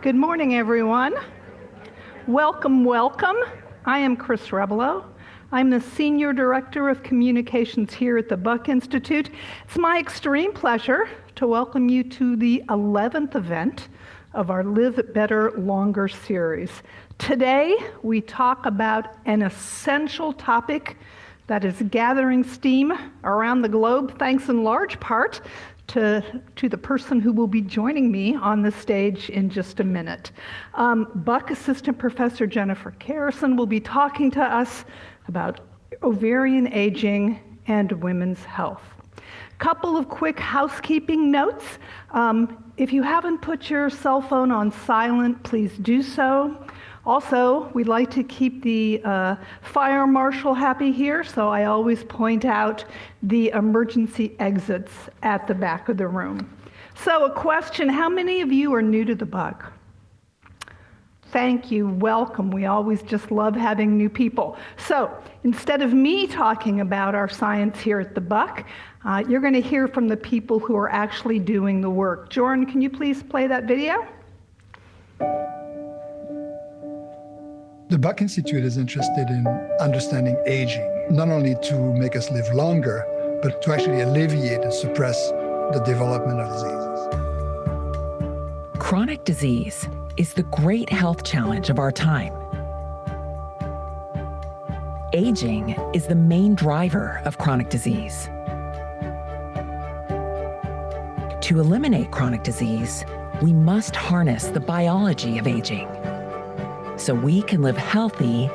Good morning, everyone. Welcome, welcome. I am Chris Rebelo. I'm the Senior Director of Communications here at the Buck Institute. It's my extreme pleasure to welcome you to the 11th event of our Live Better Longer series. Today, we talk about an essential topic that is gathering steam around the globe, thanks in large part to the person who will be joining me on the stage in just a minute. Buck Assistant Professor Jennifer Garrison will be talking to us about ovarian aging and women's health. Couple of quick housekeeping notes. If you haven't put your cell phone on silent, please do so. Also, we'd like to keep the fire marshal happy here, so I always point out the emergency exits at the back of the room. So a question, how many of you are new to the Buck? Thank you, welcome. We always just love having new people. So instead of me talking about our science here at the Buck, you're going to hear from the people who are actually doing the work. Jordan, can you please play that video? The Buck Institute is interested in understanding aging, not only to make us live longer, but to actually alleviate and suppress the development of diseases. Chronic disease is the great health challenge of our time. Aging is the main driver of chronic disease. To eliminate chronic disease, we must harness the biology of aging, so we can live healthy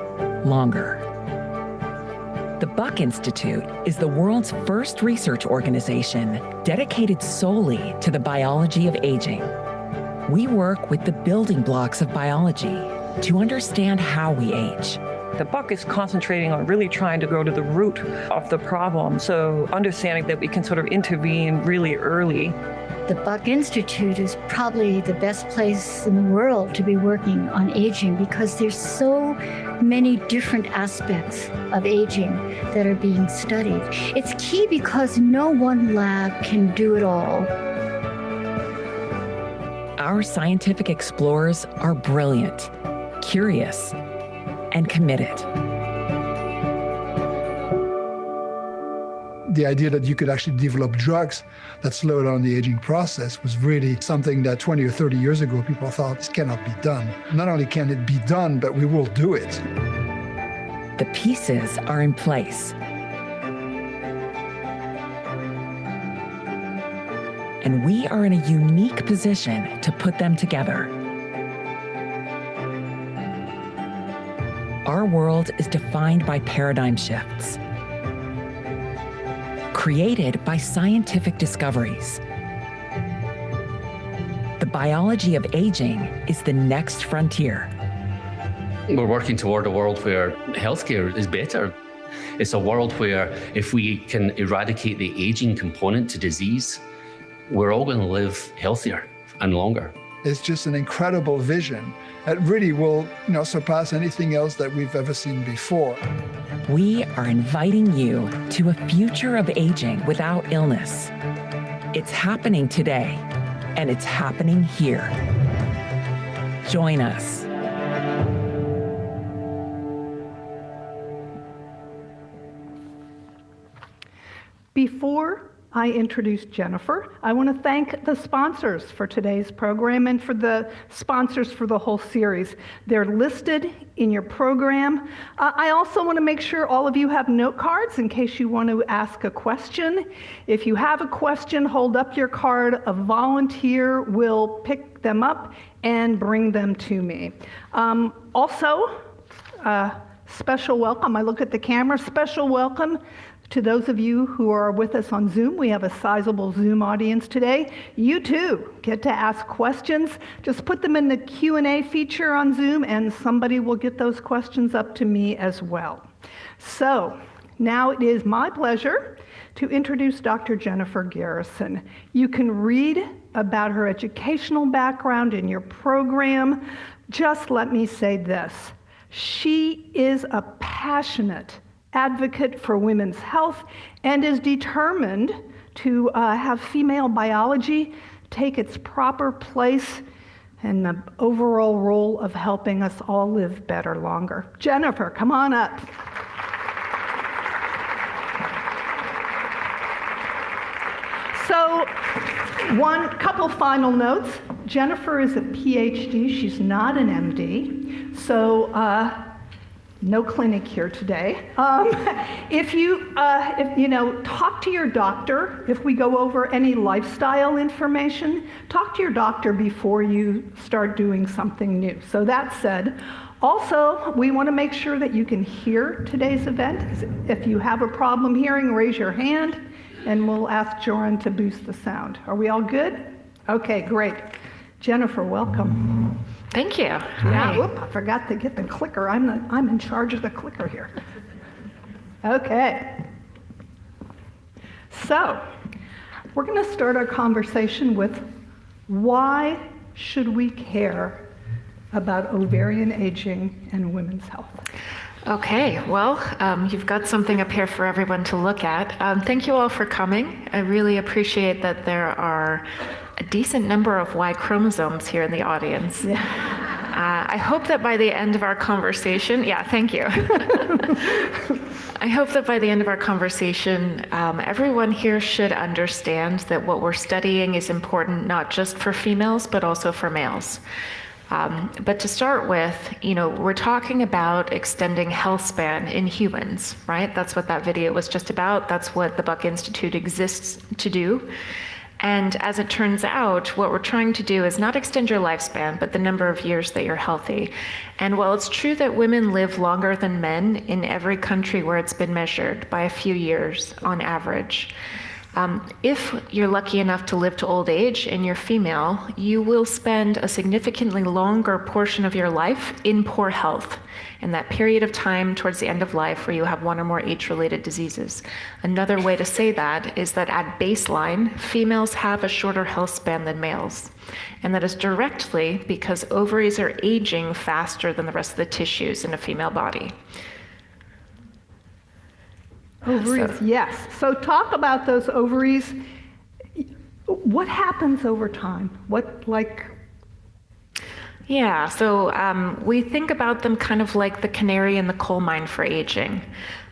longer. The Buck Institute is the world's first research organization dedicated solely to the biology of aging. We work with the building blocks of biology to understand how we age. The Buck is concentrating on really trying to go to the root of the problem, so understanding that we can sort of intervene really early. The Buck Institute is probably the best place in the world to be working on aging because there's so many different aspects of aging that are being studied. It's key because no one lab can do it all. Our scientific explorers are brilliant, curious, and committed. The idea that you could actually develop drugs that slow down the aging process was really something that 20 or 30 years ago people thought this cannot be done. Not only can it be done, but we will do it. The pieces are in place. And we are in a unique position to put them together. Our world is defined by paradigm shifts, created by scientific discoveries. The biology of aging is the next frontier. We're working toward a world where healthcare is better. It's a world where if we can eradicate the aging component to disease, we're all going to live healthier and longer. It's just an incredible vision that really will, surpass anything else that we've ever seen before. We are inviting you to a future of aging without illness. It's happening today, and it's happening here. Join us. Before I introduce Jennifer, I want to thank the sponsors for today's program and for the sponsors for the whole series. They're listed in your program. I also want to make sure all of you have note cards in case you want to ask a question. If you have a question, hold up your card. A volunteer will pick them up and bring them to me. Also, special welcome. I look at the camera. Special welcome to those of you who are with us on Zoom. We have a sizable Zoom audience today. You too get to ask questions. Just put them in the Q&A feature on Zoom and somebody will get those questions up to me as well. So now it is my pleasure to introduce Dr. Jennifer Garrison. You can read about her educational background in your program. Just let me say this. She is a passionate advocate for women's health and is determined to have female biology take its proper place and the overall role of helping us all live better longer. Jennifer, come on up. So, couple final notes. Jennifer is a PhD. She's not an MD. So, no clinic here today. If you talk to your doctor. If we go over any lifestyle information, talk to your doctor before you start doing something new. So that said, also, we want to make sure that you can hear today's event. If you have a problem hearing, raise your hand, and we'll ask Joran to boost the sound. Are we all good? Okay, great. Jennifer, welcome. Thank you. Yeah, whoop, I forgot to get the clicker. I'm in charge of the clicker here. Okay. So, we're going to start our conversation with why should we care about ovarian aging and women's health? Okay, well, you've got something up here for everyone to look at. Thank you all for coming. I really appreciate that there are a decent number of Y chromosomes here in the audience. Yeah. I hope that by the end of our conversation, thank you. I hope that by the end of our conversation, everyone here should understand that what we're studying is important not just for females, but also for males. But to start with, we're talking about extending health span in humans, right? That's what that video was just about. That's what the Buck Institute exists to do. And as it turns out, what we're trying to do is not extend your lifespan, but the number of years that you're healthy. And while it's true that women live longer than men in every country where it's been measured by a few years on average, if you're lucky enough to live to old age and you're female, you will spend a significantly longer portion of your life in poor health, in that period of time towards the end of life where you have one or more age-related diseases. Another way to say that is that at baseline, females have a shorter health span than males. And that is directly because ovaries are aging faster than the rest of the tissues in a female body. Ovaries, yes. So talk about those ovaries. What happens over time? So we think about them kind of like the canary in the coal mine for aging.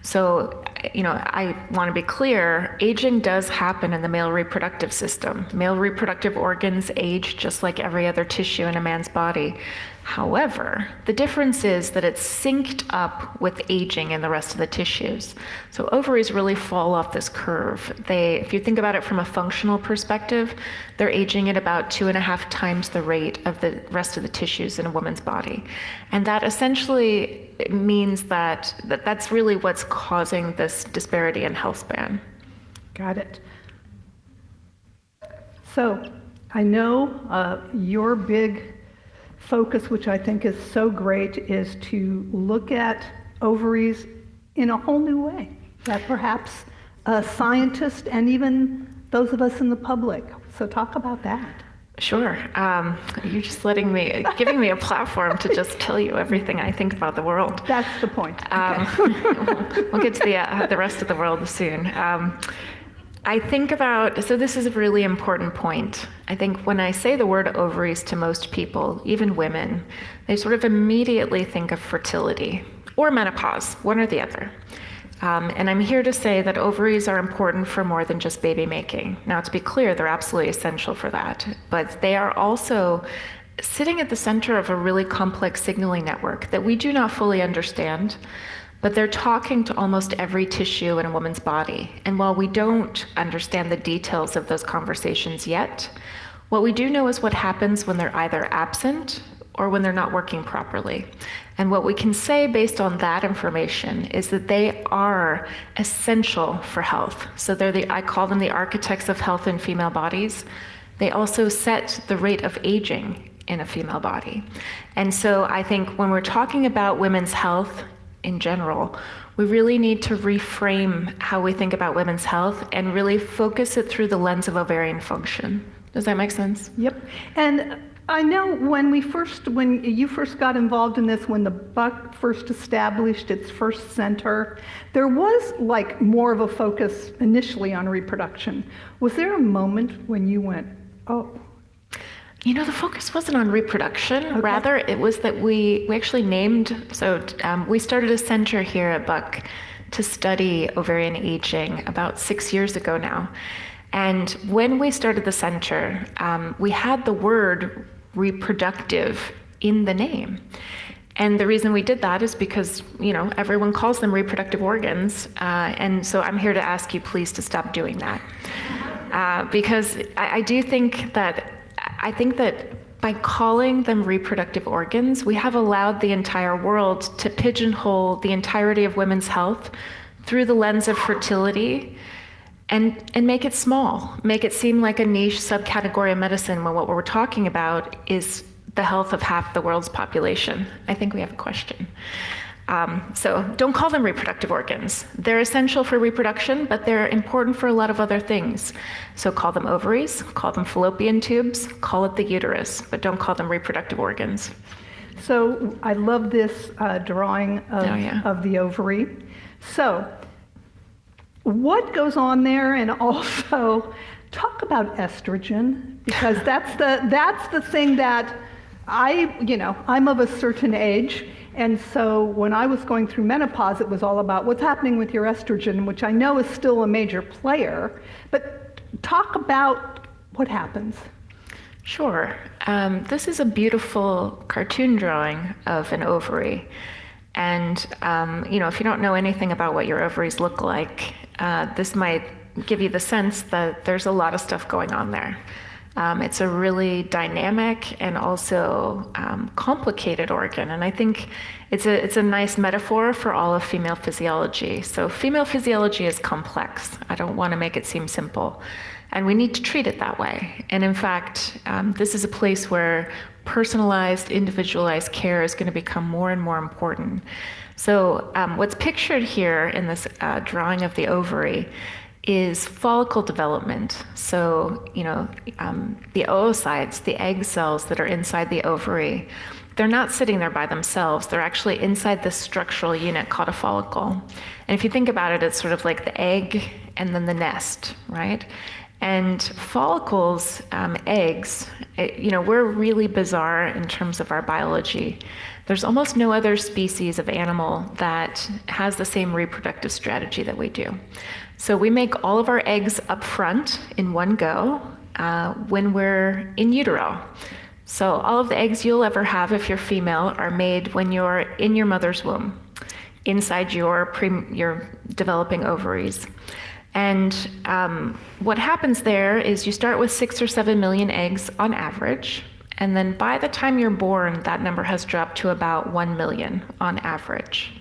So, I want to be clear, aging does happen in the male reproductive system. Male reproductive organs age just like every other tissue in a man's body. However, the difference is that it's synced up with aging in the rest of the tissues. So ovaries really fall off this curve. If you think about it from a functional perspective, they're aging at about 2.5 times the rate of the rest of the tissues in a woman's body. And that essentially means that's really what's causing this disparity in health span. Got it. So I know your big focus, which I think is so great, is to look at ovaries in a whole new way that perhaps a scientist and even those of us in the public. So talk about that. Sure. You're just giving me a platform to just tell you everything I think about the world. That's the point. Okay. We'll get to the rest of the world soon. I think so this is a really important point. I think when I say the word ovaries to most people, even women, they sort of immediately think of fertility or menopause, one or the other. And I'm here to say that ovaries are important for more than just baby making. Now, to be clear, they're absolutely essential for that, but they are also sitting at the center of a really complex signaling network that we do not fully understand, but they're talking to almost every tissue in a woman's body. And while we don't understand the details of those conversations yet, what we do know is what happens when they're either absent or when they're not working properly. And what we can say based on that information is that they are essential for health. So I call them the architects of health in female bodies. They also set the rate of aging in a female body. And so I think when we're talking about women's health in general, we really need to reframe how we think about women's health and really focus it through the lens of ovarian function. Does that make sense? Yep. And I know when you first got involved in this, when the Buck first established its first center, there was more of a focus initially on reproduction. Was there a moment when you went, oh? The focus wasn't on reproduction. Okay. Rather, it was that we actually we started a center here at Buck to study ovarian aging about 6 years ago now. And when we started the center, we had the word reproductive in the name. And the reason we did that is because, everyone calls them reproductive organs. And so I'm here to ask you please to stop doing that. Because I think that by calling them reproductive organs, we have allowed the entire world to pigeonhole the entirety of women's health through the lens of fertility and make it small, make it seem like a niche subcategory of medicine when what we're talking about is the health of half the world's population. I think we have a question. So don't call them reproductive organs. They're essential for reproduction, but they're important for a lot of other things. So call them ovaries, call them fallopian tubes, call it the uterus, but don't call them reproductive organs. So I love this drawing of the ovary. So what goes on there, and also talk about estrogen, because that's the thing that I'm of a certain age. And so when I was going through menopause, it was all about what's happening with your estrogen, which I know is still a major player. But talk about what happens. Sure. This is a beautiful cartoon drawing of an ovary. And, if you don't know anything about what your ovaries look like, this might give you the sense that there's a lot of stuff going on there. It's a really dynamic and also complicated organ, and I think it's a nice metaphor for all of female physiology. So female physiology is complex. I don't want to make it seem simple, and we need to treat it that way. And in fact, this is a place where personalized, individualized care is going to become more and more important. So what's pictured here in this drawing of the ovary is follicle development. So, the oocytes, the egg cells that are inside the ovary, they're not sitting there by themselves. They're actually inside this structural unit called a follicle. And if you think about it, it's sort of like the egg and then the nest, right? And follicles, eggs, we're really bizarre in terms of our biology. There's almost no other species of animal that has the same reproductive strategy that we do. So we make all of our eggs up front in one go when we're in utero. So all of the eggs you'll ever have if you're female are made when you're in your mother's womb, inside your developing ovaries. And what happens there is you start with 6 or 7 million eggs on average. And then by the time you're born, that number has dropped to about 1 million on average.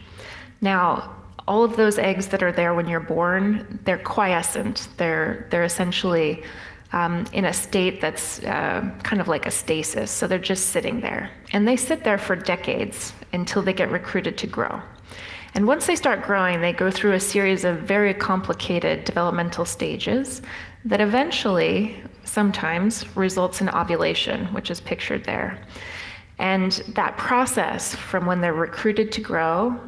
Now, all of those eggs that are there when you're born, they're quiescent. They're essentially in a state that's kind of like a stasis. So they're just sitting there. And they sit there for decades until they get recruited to grow. And once they start growing, they go through a series of very complicated developmental stages that eventually, sometimes, results in ovulation, which is pictured there. And that process from when they're recruited to grow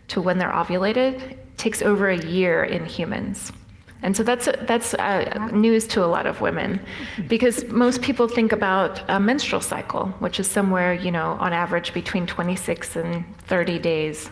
to when they're ovulated takes over a year in humans. And so that's news to a lot of women, because most people think about a menstrual cycle, which is somewhere, on average between 26 and 30 days.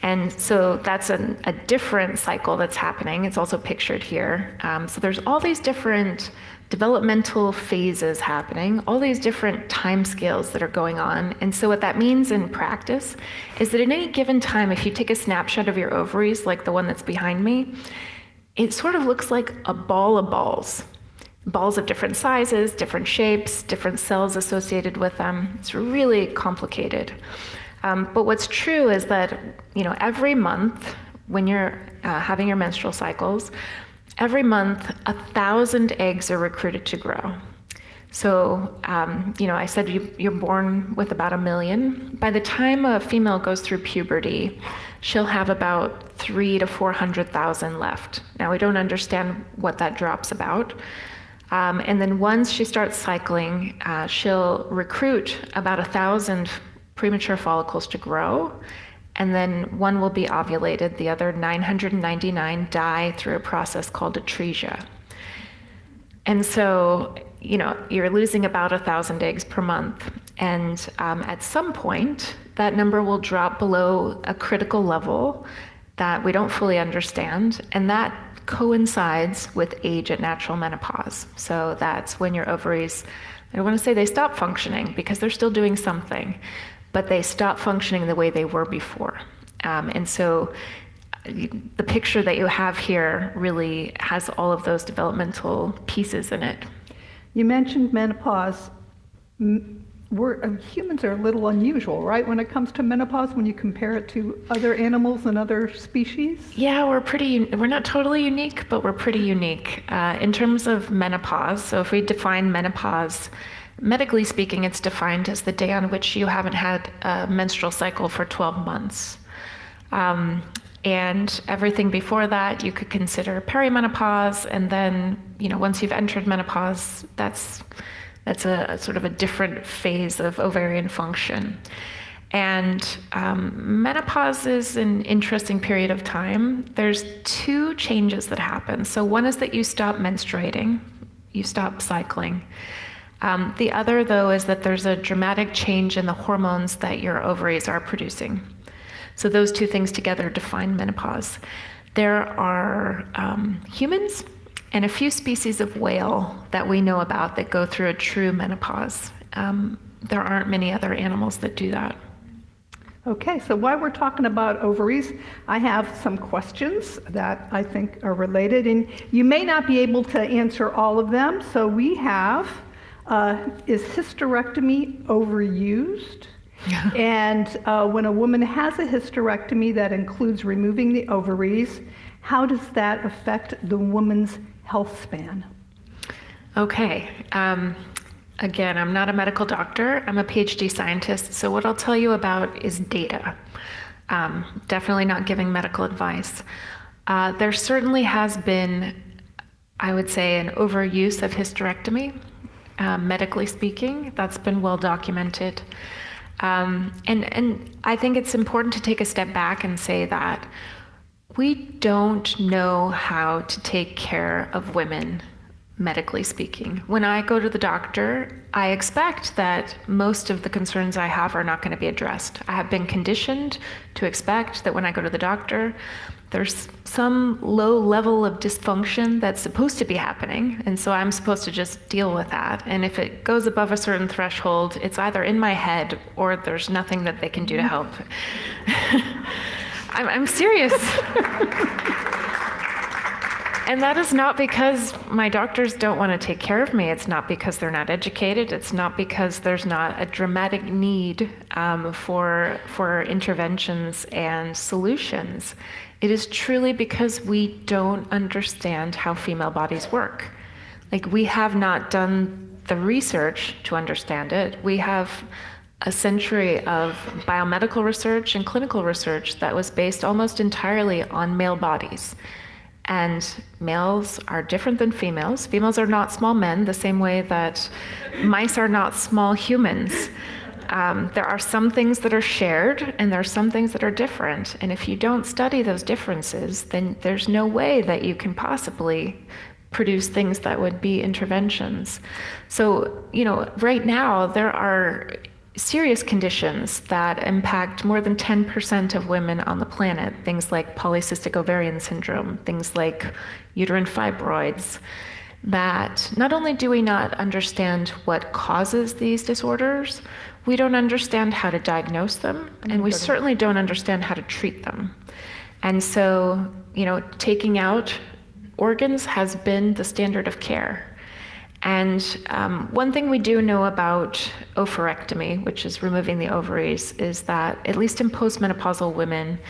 And so that's a different cycle that's happening. It's also pictured here. So there's all these different developmental phases happening, all these different time scales that are going on. And so what that means in practice is that at any given time, if you take a snapshot of your ovaries, like the one that's behind me, it sort of looks like a ball of balls. Balls of different sizes, different shapes, different cells associated with them. It's really complicated. But what's true is that, every month when you're having your menstrual cycles, every month 1,000 eggs are recruited to grow. So, I said you're born with about 1 million. By the time a female goes through puberty, she'll have about 300,000 to 400,000 left. Now, we don't understand what that drops about. And then once she starts cycling, she'll recruit about 1,000 premature follicles to grow, and then one will be ovulated. The other 999 die through a process called atresia. And so you're losing about 1,000 eggs per month. And at some point, that number will drop below a critical level that we don't fully understand. And that coincides with age at natural menopause. So that's when your ovaries, I don't want to say they stop functioning because they're still doing something, but they stop functioning the way they were before. And so the picture that you have here really has all of those developmental pieces in it. You mentioned menopause. Humans are a little unusual, right, when it comes to menopause, when you compare it to other animals and other species? Yeah, we're not totally unique, but we're pretty unique. In terms of menopause, so if we define menopause, medically speaking, it's defined as the day on which you haven't had a menstrual cycle for 12 months. And everything before that you could consider perimenopause, and then, once you've entered menopause, that's a sort of a different phase of ovarian function. And menopause is an interesting period of time. There's two changes that happen. So one is that you stop menstruating, you stop cycling. The other, though, is that there's a dramatic change in the hormones that your ovaries are producing. So those two things together define menopause. There are humans and a few species of whale that we know about that go through a true menopause. There aren't many other animals that do that. Okay, so while we're talking about ovaries, I have some questions that I think are related, and you may not be able to answer all of them. So we have, is hysterectomy overused? And when a woman has a hysterectomy that includes removing the ovaries, how does that affect the woman's health span? Okay. Again, I'm not a medical doctor. I'm a PhD scientist. So what I'll tell you about is data. Definitely not giving medical advice. There certainly has been, I would say, an overuse of hysterectomy. Medically speaking, that's been well documented. And I think it's important to take a step back and say that we don't know how to take care of women, medically speaking. When I go to the doctor, I expect that most of the concerns I have are not going to be addressed. I have been conditioned to expect that when I go to the doctor, there's some low level of dysfunction that's supposed to be happening, and so I'm supposed to just deal with that. And if it goes above a certain threshold, it's either in my head or there's nothing that they can do to help. I'm serious. And that is not because my doctors don't want to take care of me. It's not because they're not educated. It's not because there's not a dramatic need for interventions and solutions. It is truly because we don't understand how female bodies work. Like, we have not done the research to understand it. We have a century of biomedical research and clinical research that was based almost entirely on male bodies. And males are different than females. Females are not small men, the same way that mice are not small humans. There are some things that are shared, and there are some things that are different. And if you don't study those differences, then there's no way that you can possibly produce things that would be interventions. So, right now, there are serious conditions that impact more than 10% of women on the planet. Things like polycystic ovarian syndrome, things like uterine fibroids, that not only do we not understand what causes these disorders, we don't understand how to diagnose them, and we certainly don't understand how to treat them. And so, taking out organs has been the standard of care. And one thing we do know about ovarectomy, which is removing the ovaries, is that at least in postmenopausal women,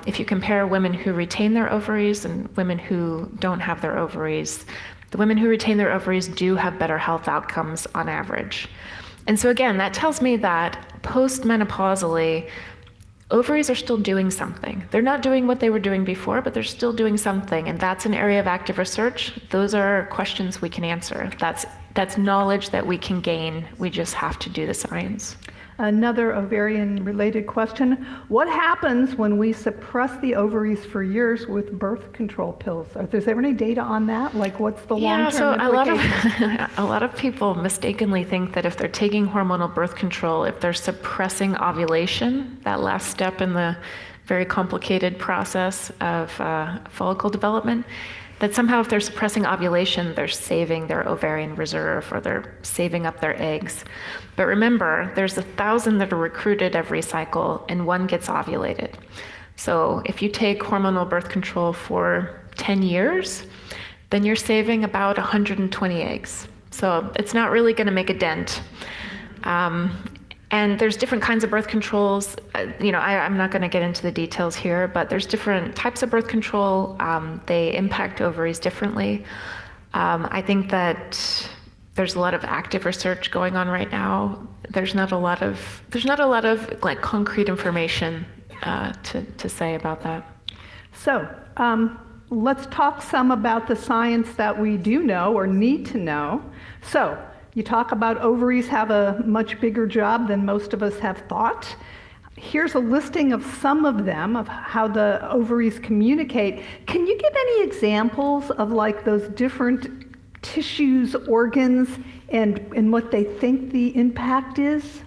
if you compare women who retain their ovaries and women who don't have their ovaries, the women who retain their ovaries do have better health outcomes on average. And so again, that tells me that postmenopausally, ovaries are still doing something. They're not doing what they were doing before, but they're still doing something. And that's an area of active research. Those are questions we can answer. That's knowledge that we can gain. We just have to do the science. Another ovarian-related question. What happens when we suppress the ovaries for years with birth control pills? Is there any data on that? Like, what's the long-term implications? A lot of people mistakenly think that if they're taking hormonal birth control, if they're suppressing ovulation, that last step in the very complicated process of follicle development, that somehow if they're suppressing ovulation, they're saving their ovarian reserve or they're saving up their eggs. But remember, there's 1,000 that are recruited every cycle and 1 gets ovulated. So if you take hormonal birth control for 10 years, then you're saving about 120 eggs. So it's not really going to make a dent. And there's different kinds of birth controls. I'm not going to get into the details here, but there's different types of birth control. They impact ovaries differently. I think that there's a lot of active research going on right now. There's not a lot of like concrete information to say about that. So let's talk some about the science that we do know or need to know. So you talk about ovaries have a much bigger job than most of us have thought. Here's a listing of some of them, of how the ovaries communicate. Can you give any examples of like those different tissues, organs, and what they think the impact is?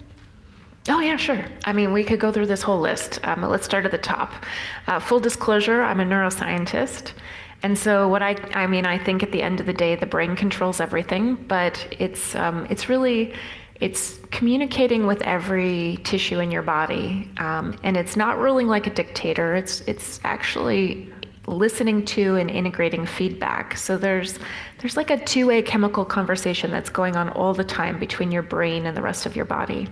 Oh yeah, sure. I mean, we could go through this whole list. Let's start at the top. Full disclosure, I'm a neuroscientist. And so I think at the end of the day, the brain controls everything, but it's communicating with every tissue in your body. And it's not ruling like a dictator. It's actually listening to and integrating feedback. So there's like a two-way chemical conversation that's going on all the time between your brain and the rest of your body.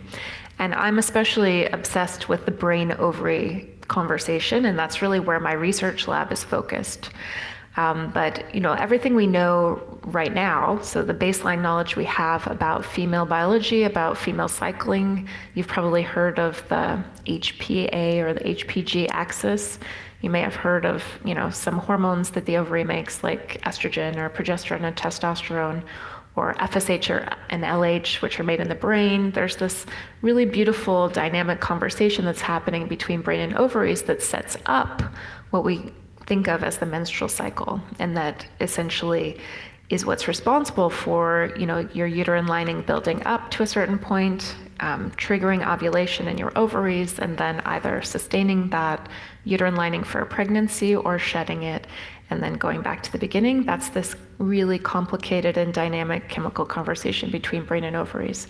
And I'm especially obsessed with the brain-ovary conversation, and that's really where my research lab is focused. But everything we know right now, so the baseline knowledge we have about female biology, about female cycling, you've probably heard of the HPA or the HPG axis. You may have heard of, some hormones that the ovary makes, like estrogen or progesterone and testosterone, or FSH and LH, which are made in the brain. There's this really beautiful dynamic conversation that's happening between brain and ovaries that sets up what we think of as the menstrual cycle, and that essentially is what's responsible for, your uterine lining building up to a certain point, triggering ovulation in your ovaries, and then either sustaining that uterine lining for a pregnancy or shedding it, and then going back to the beginning. That's this really complicated and dynamic chemical conversation between brain and ovaries.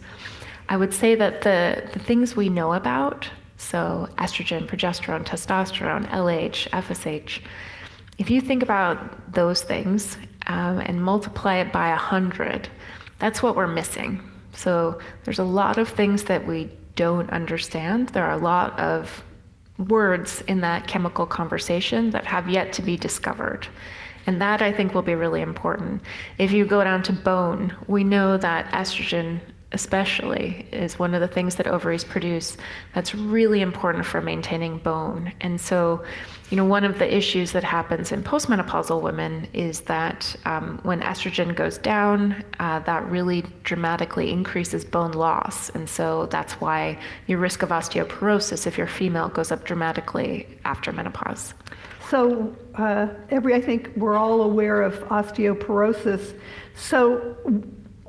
I would say that the things we know about, so estrogen, progesterone, testosterone, LH, FSH, if you think about those things and multiply it by 100, that's what we're missing. So there's a lot of things that we don't understand. There are a lot of words in that chemical conversation that have yet to be discovered. And that, I think, will be really important. If you go down to bone, we know that estrogen especially is one of the things that ovaries produce that's really important for maintaining bone. And so, one of the issues that happens in postmenopausal women is that when estrogen goes down, that really dramatically increases bone loss. And so that's why your risk of osteoporosis, if you're female, goes up dramatically after menopause. So I think we're all aware of osteoporosis. So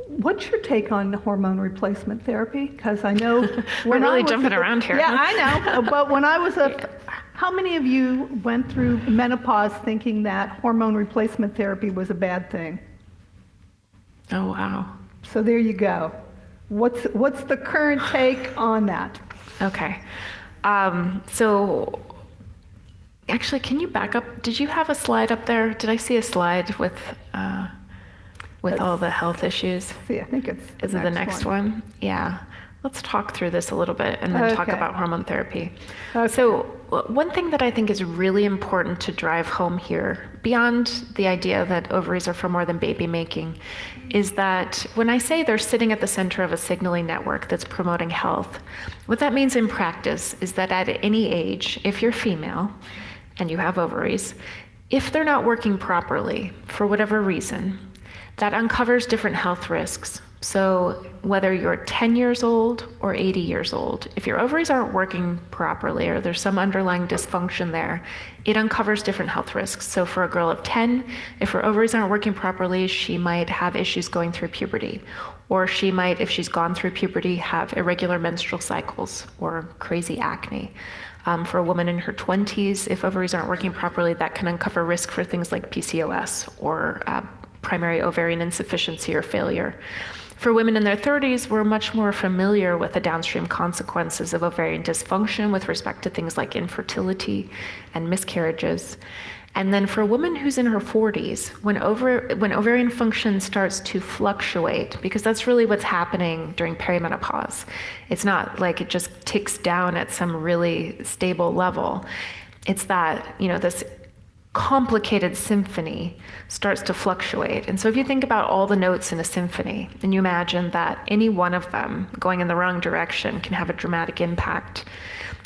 what's your take on hormone replacement therapy? Because I know we're really jumping around here. Yeah, I know. But when I was how many of you went through menopause thinking that hormone replacement therapy was a bad thing? Oh, wow. So there you go. What's the current take on that? Okay. So actually, can you back up? Did you have a slide up there? Did I see a slide with all the health issues? See, I think it's Is it the next one? Yeah. Let's talk through this a little bit and then talk about hormone therapy. Okay. So one thing that I think is really important to drive home here, beyond the idea that ovaries are for more than baby making, is that when I say they're sitting at the center of a signaling network that's promoting health, what that means in practice is that at any age, if you're female and you have ovaries, if they're not working properly for whatever reason, that uncovers different health risks So whether you're 10 years old or 80 years old, if your ovaries aren't working properly or there's some underlying dysfunction there, it uncovers different health risks. So for a girl of 10, if her ovaries aren't working properly, she might have issues going through puberty. Or she might, if she's gone through puberty, have irregular menstrual cycles or crazy acne. For a woman in her 20s, if ovaries aren't working properly, that can uncover risk for things like PCOS or primary ovarian insufficiency or failure. For women in their 30s, we're much more familiar with the downstream consequences of ovarian dysfunction with respect to things like infertility and miscarriages. And then for a woman who's in her 40s, when ovarian function starts to fluctuate, because that's really what's happening during perimenopause. It's not like it just ticks down at some really stable level. It's that, this complicated symphony starts to fluctuate. And so if you think about all the notes in a symphony, and you imagine that any one of them going in the wrong direction can have a dramatic impact.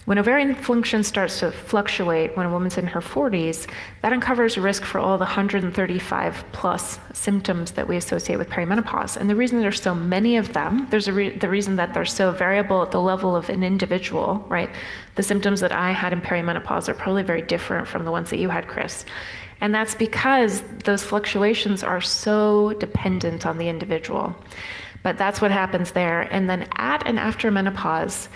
When ovarian function starts to fluctuate when a woman's in her 40s, that uncovers risk for all the 135 plus symptoms that we associate with perimenopause. And the reason there's so many of them, the reason that they're so variable at the level of an individual, right? The symptoms that I had in perimenopause are probably very different from the ones that you had, Chris. And that's because those fluctuations are so dependent on the individual. But that's what happens there. And then at and after menopause,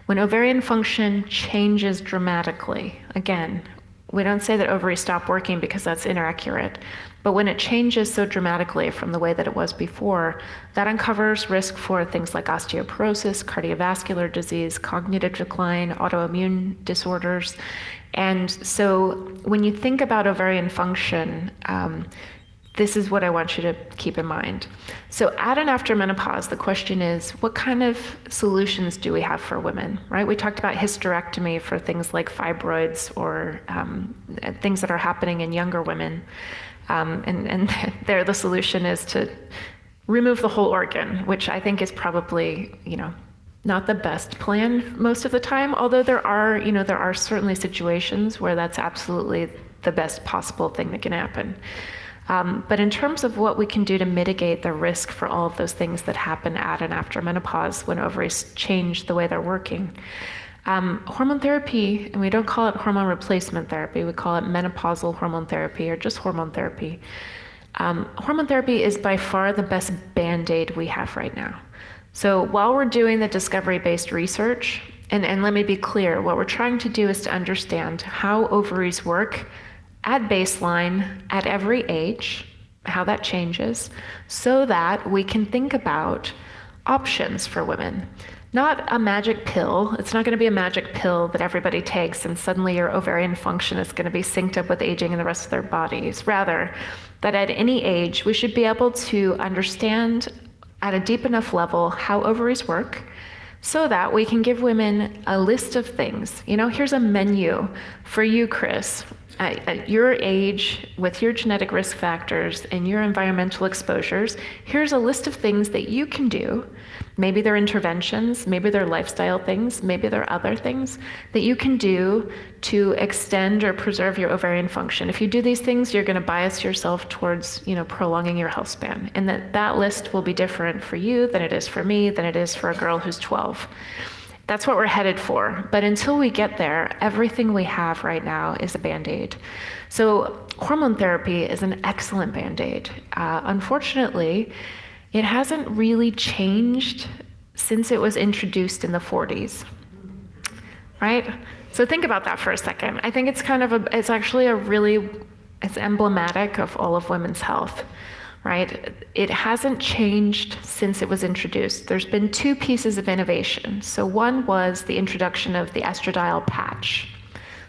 when ovarian function changes dramatically, again, we don't say that ovaries stop working because that's inaccurate, but when it changes so dramatically from the way that it was before, that uncovers risk for things like osteoporosis, cardiovascular disease, cognitive decline, autoimmune disorders. And so when you think about ovarian function, this is what I want you to keep in mind. So at and after menopause, the question is, what kind of solutions do we have for women, right? We talked about hysterectomy for things like fibroids or things that are happening in younger women. And there the solution is to remove the whole organ, which I think is probably, not the best plan most of the time, although there are certainly situations where that's absolutely the best possible thing that can happen. But in terms of what we can do to mitigate the risk for all of those things that happen at and after menopause when ovaries change the way they're working, hormone therapy, and we don't call it hormone replacement therapy, we call it menopausal hormone therapy or just hormone therapy. Hormone therapy is by far the best Band-Aid we have right now. So while we're doing the discovery-based research, and let me be clear, what we're trying to do is to understand how ovaries work at baseline, at every age, how that changes, so that we can think about options for women. Not a magic pill. It's not going to be a magic pill that everybody takes and suddenly your ovarian function is going to be synced up with aging in the rest of their bodies. Rather, that at any age, we should be able to understand at a deep enough level how ovaries work, so that we can give women a list of things. Here's a menu for you, Chris. At your age, with your genetic risk factors and your environmental exposures, here's a list of things that you can do. Maybe they're interventions, maybe they're lifestyle things, maybe they're other things that you can do to extend or preserve your ovarian function. If you do these things, you're going to bias yourself towards, prolonging your health span. And that list will be different for you than it is for me, than it is for a girl who's 12. That's what we're headed for. But until we get there, everything we have right now is a Band-Aid. So hormone therapy is an excellent Band-Aid. Unfortunately, it hasn't really changed since it was introduced in the 40s, right? So think about that for a second. I think it's it's emblematic of all of women's health. Right? It hasn't changed since it was introduced. There's been two pieces of innovation. So one was the introduction of the estradiol patch.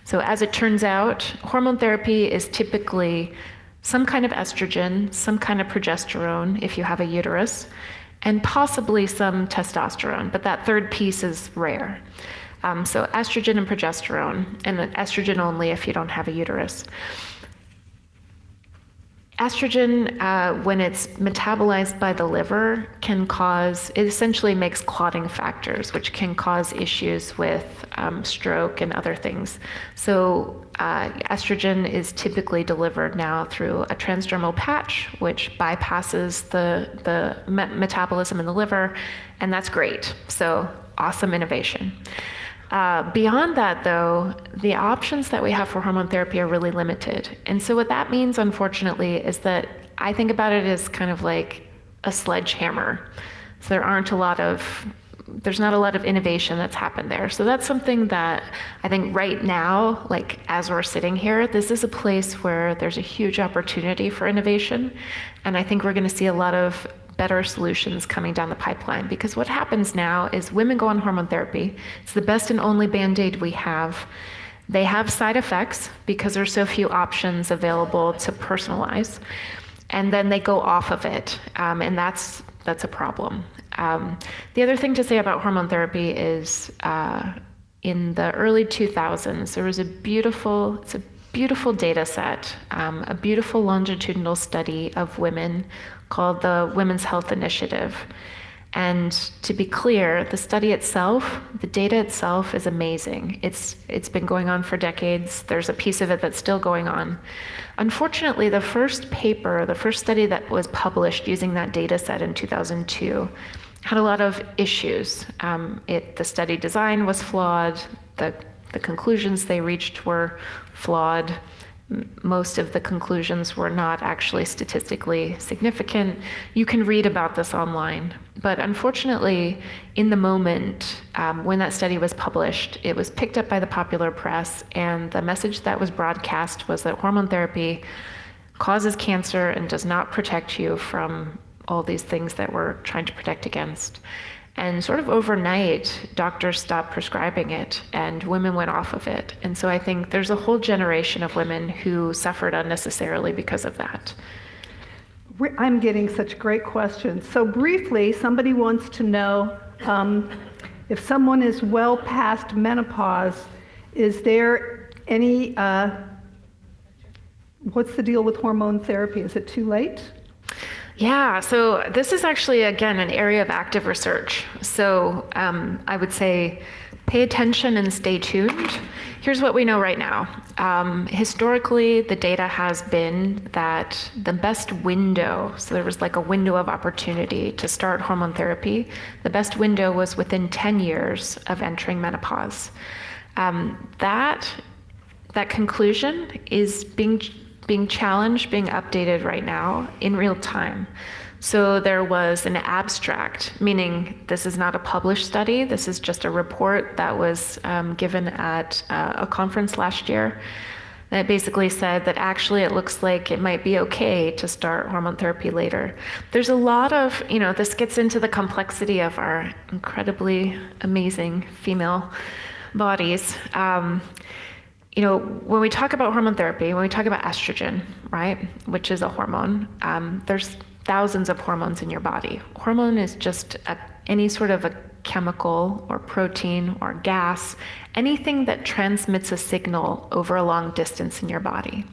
So as it turns out, hormone therapy is typically some kind of estrogen, some kind of progesterone if you have a uterus, and possibly some testosterone, but that third piece is rare. So estrogen and progesterone, and then estrogen only if you don't have a uterus. estrogen, when it's metabolized by the liver, it essentially makes clotting factors, which can cause issues with stroke and other things. So estrogen is typically delivered now through a transdermal patch, which bypasses the metabolism in the liver, and that's great. So awesome innovation. Beyond that, though, the options that we have for hormone therapy are really limited. And so what that means, unfortunately, is that I think about it as kind of like a sledgehammer. So there's not a lot of innovation that's happened there. So that's something that I think right now, like as we're sitting here, this is a place where there's a huge opportunity for innovation. And I think we're going to see a lot of better solutions coming down the pipeline, because what happens now is women go on hormone therapy. It's the best and only Band-Aid we have. They have side effects because there's so few options available to personalize, and then they go off of it, and that's a problem. The other thing to say about hormone therapy is in the early 2000s, there was a beautiful data set, a beautiful longitudinal study of women called the Women's Health Initiative. And to be clear, the study itself, the data itself is amazing. It's been going on for decades. There's a piece of it that's still going on. Unfortunately, the first study that was published using that data set in 2002 had a lot of issues. The study design was flawed. The conclusions they reached were flawed. Most of the conclusions were not actually statistically significant. You can read about this online. But unfortunately, in the moment when that study was published, it was picked up by the popular press, and the message that was broadcast was that hormone therapy causes cancer and does not protect you from all these things that we're trying to protect against. And sort of overnight, doctors stopped prescribing it and women went off of it. And so I think there's a whole generation of women who suffered unnecessarily because of that. I'm getting such great questions. So briefly, somebody wants to know if someone is well past menopause, is there any, what's the deal with hormone therapy? Is it too late? Yeah, so this is actually, again, an area of active research. So I would say pay attention and stay tuned. Here's what we know right now. Historically, the data has been that the best window, so there was like a window of opportunity to start hormone therapy. The best window was within 10 years of entering menopause. That conclusion is being challenged, being updated right now in real time. So there was an abstract, meaning this is not a published study, this is just a report that was given at a conference last year that basically said that actually it looks like it might be okay to start hormone therapy later. There's a lot of, this gets into the complexity of our incredibly amazing female bodies. When we talk about hormone therapy, when we talk about estrogen, right, which is a hormone, there's thousands of hormones in your body. Hormone is just any sort of a chemical or protein or gas, anything that transmits a signal over a long distance in your body.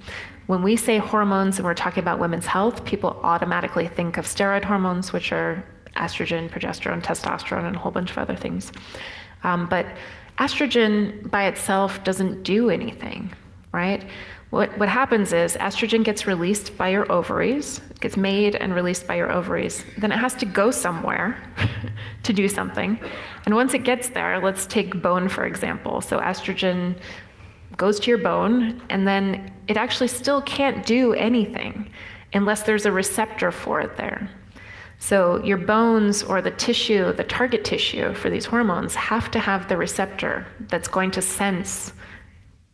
When we say hormones and we're talking about women's health, people automatically think of steroid hormones, which are estrogen, progesterone, testosterone, and a whole bunch of other things. But estrogen by itself doesn't do anything, right? What happens is estrogen gets released by your ovaries, gets made and released by your ovaries. Then it has to go somewhere to do something. And once it gets there, let's take bone, for example. So estrogen goes to your bone, and then it actually still can't do anything unless there's a receptor for it there. So your bones or the tissue, the target tissue for these hormones have to have the receptor that's going to sense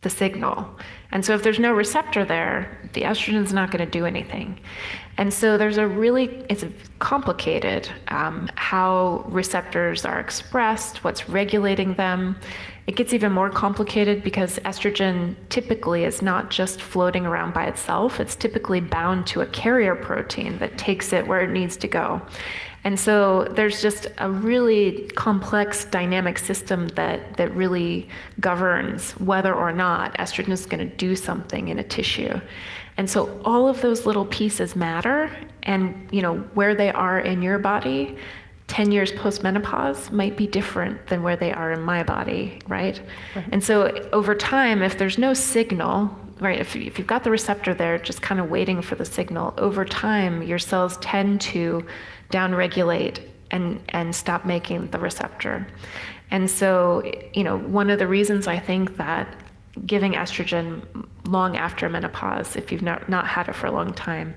the signal. And so if there's no receptor there, the estrogen's not going to do anything. And so it's complicated how receptors are expressed, what's regulating them. It gets even more complicated because estrogen typically is not just floating around by itself. It's typically bound to a carrier protein that takes it where it needs to go. And so there's just a really complex dynamic system that really governs whether or not estrogen is going to do something in a tissue. And so all of those little pieces matter, and where they are in your body 10 years post-menopause might be different than where they are in my body, right? And so over time, if there's no signal, right, if you've got the receptor there just kind of waiting for the signal, over time your cells tend to downregulate and stop making the receptor. And so, one of the reasons I think that giving estrogen long after menopause, if you've not had it for a long time,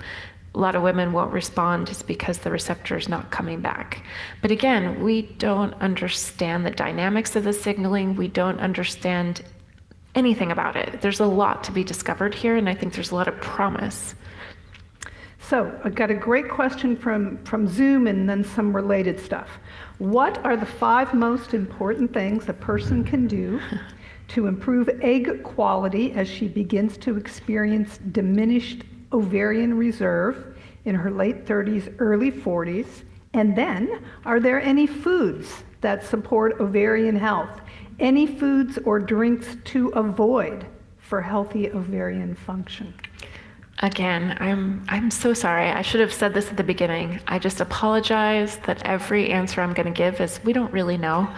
a lot of women won't respond is because the receptor is not coming back. But again, we don't understand the dynamics of the signaling. We don't understand anything about it. There's a lot to be discovered here, and I think there's a lot of promise. So I've got a great question from Zoom and then some related stuff. What are the 5 most important things a person can do to improve egg quality as she begins to experience diminished ovarian reserve in her late 30s, early 40s? And then, are there any foods that support ovarian health? Any foods or drinks to avoid for healthy ovarian function? Again, I'm so sorry. I should have said this at the beginning. I just apologize that every answer I'm going to give is we don't really know.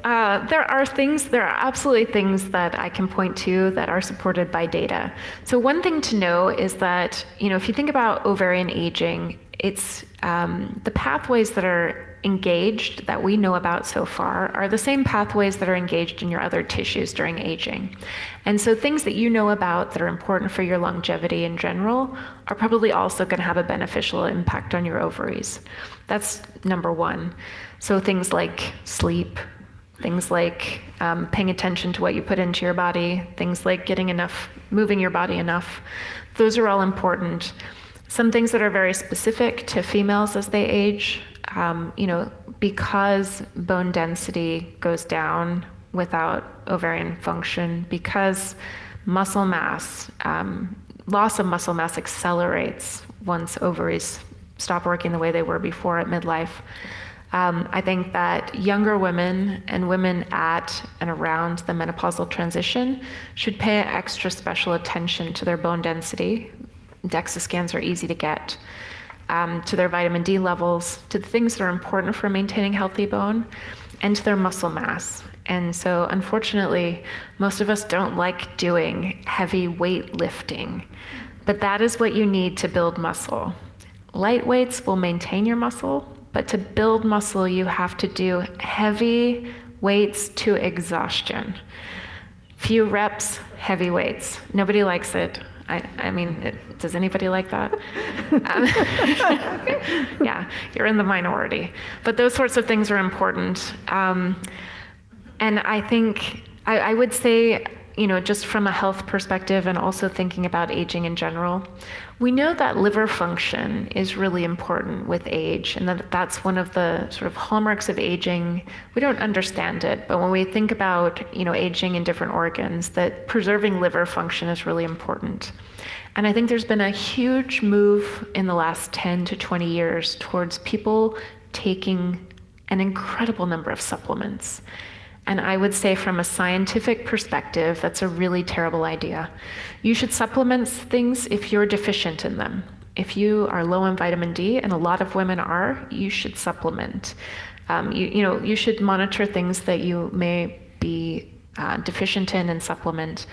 There are absolutely things that I can point to that are supported by data. So one thing to know is that, if you think about ovarian aging, it's the pathways that are engaged that we know about so far are the same pathways that are engaged in your other tissues during aging. And so things that you know about that are important for your longevity in general are probably also going to have a beneficial impact on your ovaries. That's number one. So things like sleep, things like paying attention to what you put into your body, things like moving your body enough. Those are all important. Some things that are very specific to females as they age, because bone density goes down without ovarian function, because muscle mass, loss of muscle mass accelerates once ovaries stop working the way they were before at midlife. I think that younger women and women at and around the menopausal transition should pay extra special attention to their bone density. DEXA scans are easy to get. To their vitamin D levels, to the things that are important for maintaining healthy bone, and to their muscle mass. And so unfortunately, most of us don't like doing heavy weight lifting, but that is what you need to build muscle. Light weights will maintain your muscle, but to build muscle, you have to do heavy weights to exhaustion. Few reps, heavy weights. Nobody likes it. Does anybody like that? Yeah, you're in the minority. But those sorts of things are important. And I think I would say, just from a health perspective and also thinking about aging in general, we know that liver function is really important with age, and that's one of the sort of hallmarks of aging. We don't understand it, but when we think about, aging in different organs, that preserving liver function is really important. And I think there's been a huge move in the last 10 to 20 years towards people taking an incredible number of supplements. And I would say from a scientific perspective, that's a really terrible idea. You should supplement things if you're deficient in them. If you are low in vitamin D, and a lot of women are, you should supplement. You should monitor things that you may be deficient in and supplement.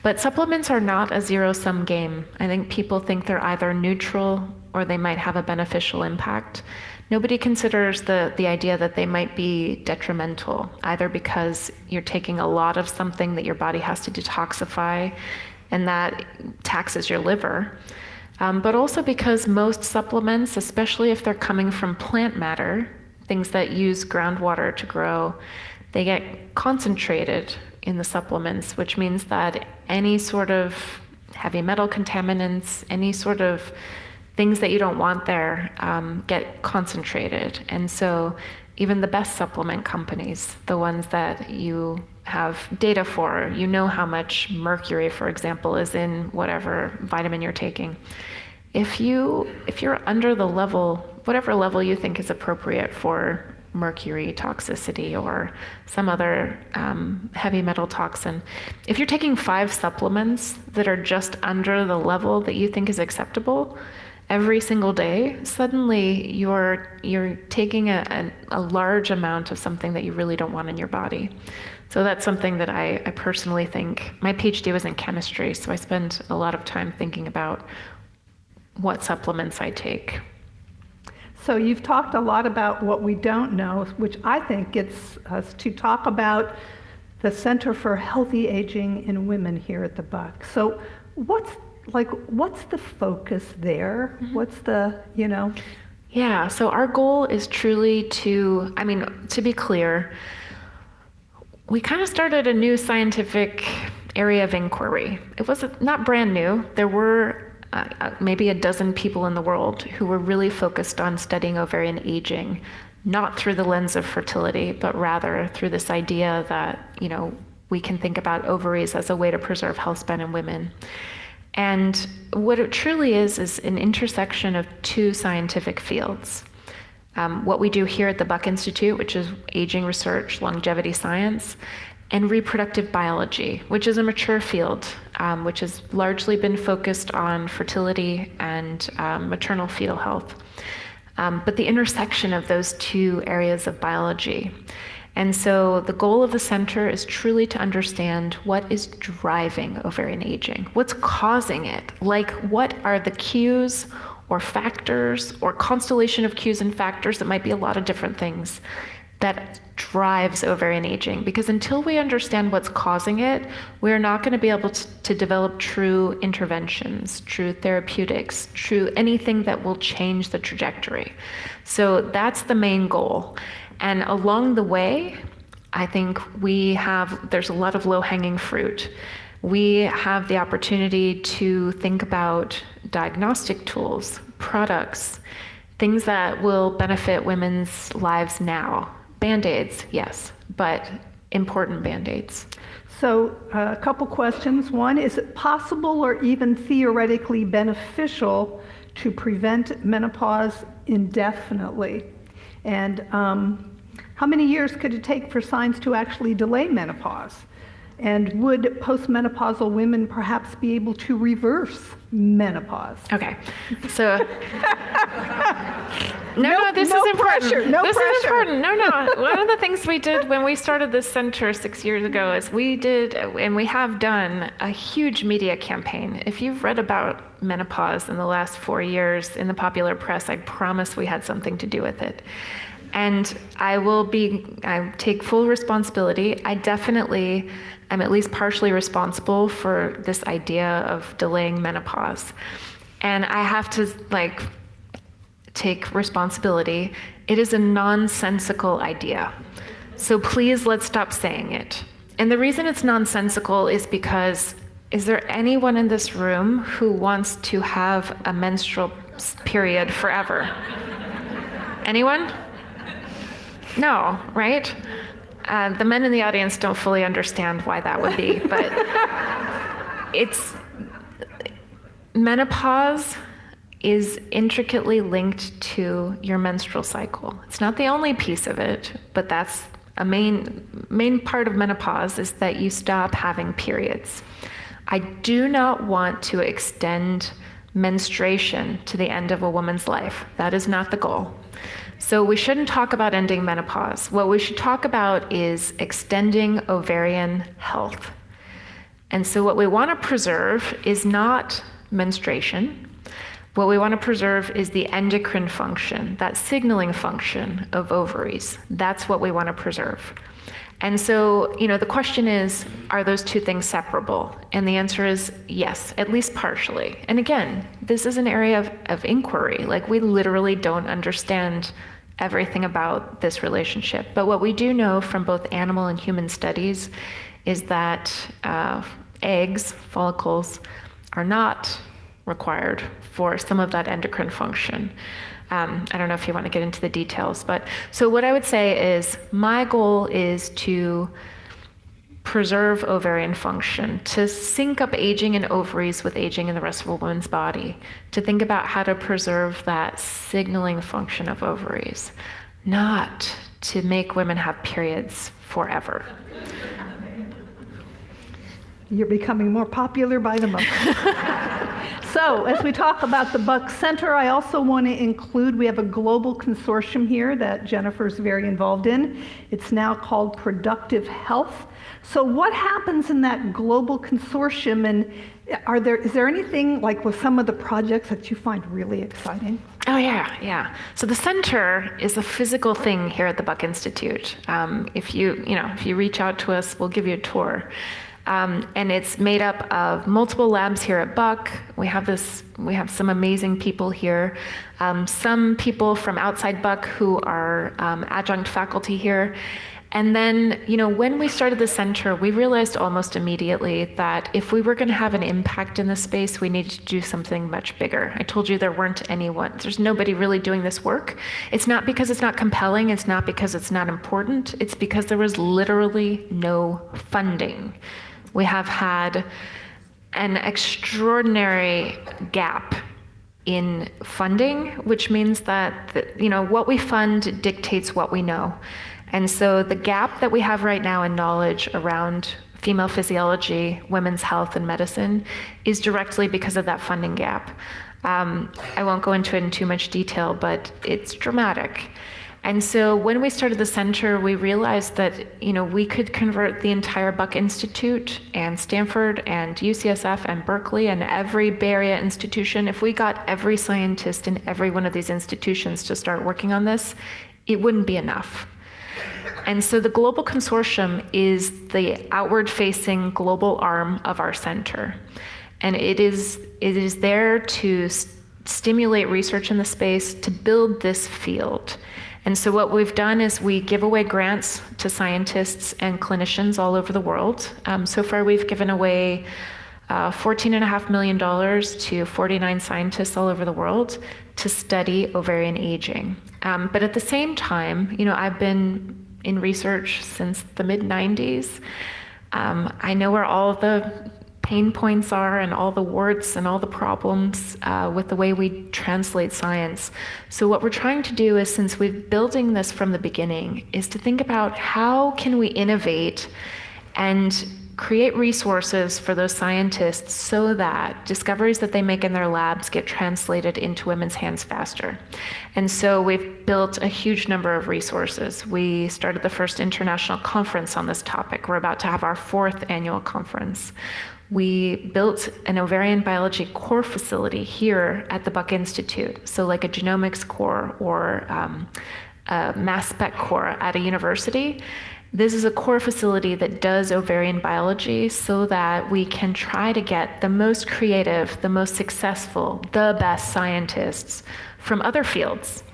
But supplements are not a zero-sum game. I think people think they're either neutral or they might have a beneficial impact. Nobody considers the idea that they might be detrimental, either because you're taking a lot of something that your body has to detoxify and that taxes your liver, but also because most supplements, especially if they're coming from plant matter, things that use groundwater to grow, they get concentrated in the supplements, which means that any sort of heavy metal contaminants, any sort of things that you don't want there get concentrated. And so even the best supplement companies, the ones that you have data for, how much mercury, for example, is in whatever vitamin you're taking. If you're under the level, whatever level you think is appropriate for mercury toxicity or some other heavy metal toxin. If you're taking 5 supplements that are just under the level that you think is acceptable every single day, suddenly you're taking a large amount of something that you really don't want in your body. So that's something that I personally think. My PhD was in chemistry, so I spend a lot of time thinking about what supplements I take. So you've talked a lot about what we don't know, which I think gets us to talk about the Center for Healthy Aging in Women here at the Buck. So what's the focus there? What's the, Yeah, so our goal is truly to be clear, we kind of started a new scientific area of inquiry. It was not brand new. There were maybe a dozen people in the world who were really focused on studying ovarian aging, not through the lens of fertility, but rather through this idea that, we can think about ovaries as a way to preserve health span in women. And what it truly is an intersection of 2 scientific fields. What we do here at the Buck Institute, which is aging research, longevity science, and reproductive biology, which is a mature field, which has largely been focused on fertility and maternal fetal health. But the intersection of those 2 areas of biology. And so the goal of the center is truly to understand what is driving ovarian aging, what's causing it, like what are the cues or factors or constellation of cues and factors, that might be a lot of different things, that drives ovarian aging. Because until we understand what's causing it, we're not going to be able to develop true interventions, true therapeutics, true anything that will change the trajectory. So that's the main goal. And along the way, I think there's a lot of low-hanging fruit. We have the opportunity to think about diagnostic tools, products, things that will benefit women's lives now. Band-aids, yes, but important Band-aids. So a couple questions. One, is it possible or even theoretically beneficial to prevent menopause indefinitely? And how many years could it take for signs to actually delay menopause? And would postmenopausal women perhaps be able to reverse menopause? Okay, so this is important. Pressure, no this pressure. is important. No. One of the things we did when we started this center 6 years ago is we did, and we have done, a huge media campaign. If you've read about menopause in the last 4 years in the popular press, I promise we had something to do with it. And I take full responsibility. I'm at least partially responsible for this idea of delaying menopause. And I have to take responsibility. It is a nonsensical idea. So please, let's stop saying it. And the reason it's nonsensical is because, is there anyone in this room who wants to have a menstrual period forever? Anyone? No, right? The men in the audience don't fully understand why that would be, but menopause is intricately linked to your menstrual cycle. It's not the only piece of it, but that's a main part of menopause, is that you stop having periods. I do not want to extend menstruation to the end of a woman's life. That is not the goal. So we shouldn't talk about ending menopause. What we should talk about is extending ovarian health. And so what we want to preserve is not menstruation. What we want to preserve is the endocrine function, that signaling function of ovaries. That's what we want to preserve. And so, the question is, are those 2 things separable? And the answer is yes, at least partially. And again, this is an area of inquiry. We literally don't understand everything about this relationship. But what we do know from both animal and human studies is that eggs, follicles, are not required for some of that endocrine function. I don't know if you want to get into the details, but so what I would say is my goal is to preserve ovarian function, to sync up aging in ovaries with aging in the rest of a woman's body, to think about how to preserve that signaling function of ovaries, not to make women have periods forever. You're becoming more popular by the moment. So, as we talk about the Buck Center, I also want to include, we have a global consortium here that Jennifer's very involved in. It's now called Productive Health. So what happens in that global consortium, and is there anything like with some of the projects that you find really exciting? Oh yeah. So the center is a physical thing here at the Buck Institute. If you reach out to us, we'll give you a tour. And it's made up of multiple labs here at Buck. We have some amazing people here. Some people from outside Buck who are adjunct faculty here. And then, when we started the center, we realized almost immediately that if we were going to have an impact in this space, we needed to do something much bigger. I told you there's nobody really doing this work. It's not because it's not compelling, it's not because it's not important, it's because there was literally no funding. We have had an extraordinary gap in funding, which means that what we fund dictates what we know. And so the gap that we have right now in knowledge around female physiology, women's health, and medicine is directly because of that funding gap. I won't go into it in too much detail, but it's dramatic. And so when we started the center, we realized that we could convert the entire Buck Institute and Stanford and UCSF and Berkeley and every Bay Area institution. If we got every scientist in every one of these institutions to start working on this, it wouldn't be enough. And so the Global Consortium is the outward-facing global arm of our center. And it is there to stimulate research in the space, to build this field. And so what we've done is we give away grants to scientists and clinicians all over the world. So far we've given away $14.5 million to 49 scientists all over the world to study ovarian aging. But at the same time, I've been in research since the mid-90s. I know where all the pain points are and all the warts and all the problems with the way we translate science. So what we're trying to do is, since we're building this from the beginning, is to think about how can we innovate and create resources for those scientists so that discoveries that they make in their labs get translated into women's hands faster. And so we've built a huge number of resources. We started the first international conference on this topic. We're about to have our 4th annual conference. We built an ovarian biology core facility here at the Buck Institute, so like a genomics core or a mass spec core at a university. This is a core facility that does ovarian biology so that we can try to get the most creative, the most successful, the best scientists from other fields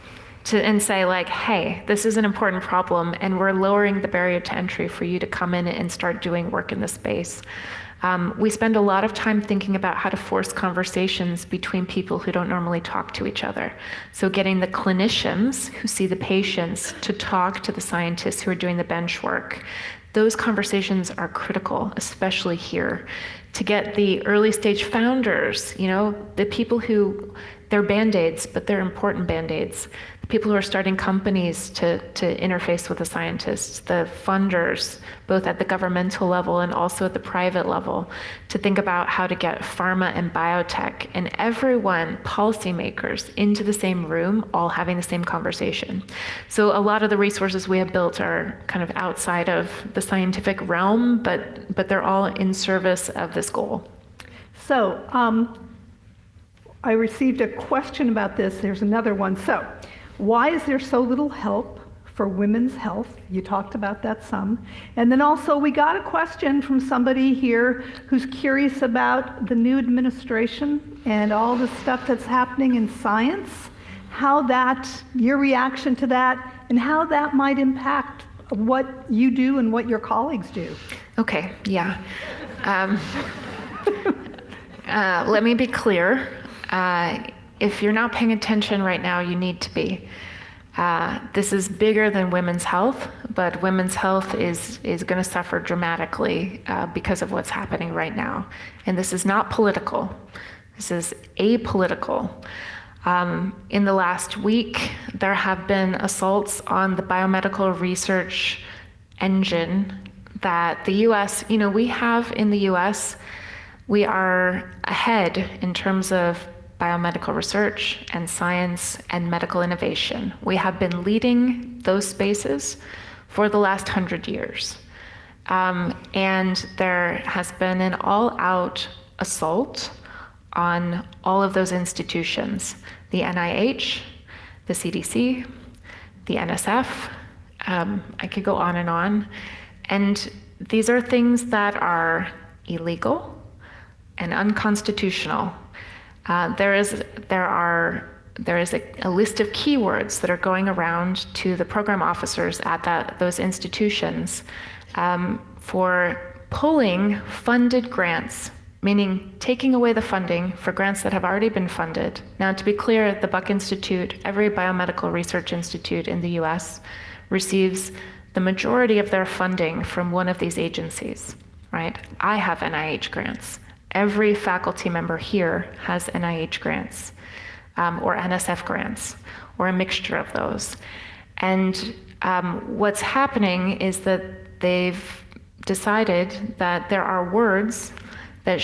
and say like, hey, this is an important problem and we're lowering the barrier to entry for you to come in and start doing work in this space. We spend a lot of time thinking about how to force conversations between people who don't normally talk to each other. So getting the clinicians who see the patients to talk to the scientists who are doing the bench work. Those conversations are critical, especially here. To get the early stage founders, the people who, they're Band-Aids, but they're important Band-Aids. The people who are starting companies to interface with the scientists, the funders, both at the governmental level and also at the private level, to think about how to get pharma and biotech and everyone, policymakers, into the same room, all having the same conversation. So a lot of the resources we have built are kind of outside of the scientific realm, but they're all in service of this goal. So I received a question about this. There's another one. So why is there so little help for women's health? You talked about that some. And then also we got a question from somebody here who's curious about the new administration and all the stuff that's happening in science, your reaction to that, and how that might impact what you do and what your colleagues do. Okay, yeah. Let me be clear. If you're not paying attention right now, you need to be. This is bigger than women's health, but women's health is going to suffer dramatically because of what's happening right now. And this is not political. This is apolitical. In the last week, there have been assaults on the biomedical research engine that the US, we have in the US, we are ahead in terms of biomedical research and science and medical innovation. We have been leading those spaces for the last 100 years. And there has been an all-out assault on all of those institutions, the NIH, the CDC, the NSF, I could go on. And these are things that are illegal and unconstitutional. There is a list of keywords that are going around to the program officers at those institutions for pulling funded grants, meaning taking away the funding for grants that have already been funded. Now, to be clear, the Buck Institute, every biomedical research institute in the US, receives the majority of their funding from one of these agencies, right? I have NIH grants. Every faculty member here has NIH grants, or NSF grants, or a mixture of those. And what's happening is that they've decided that there are words that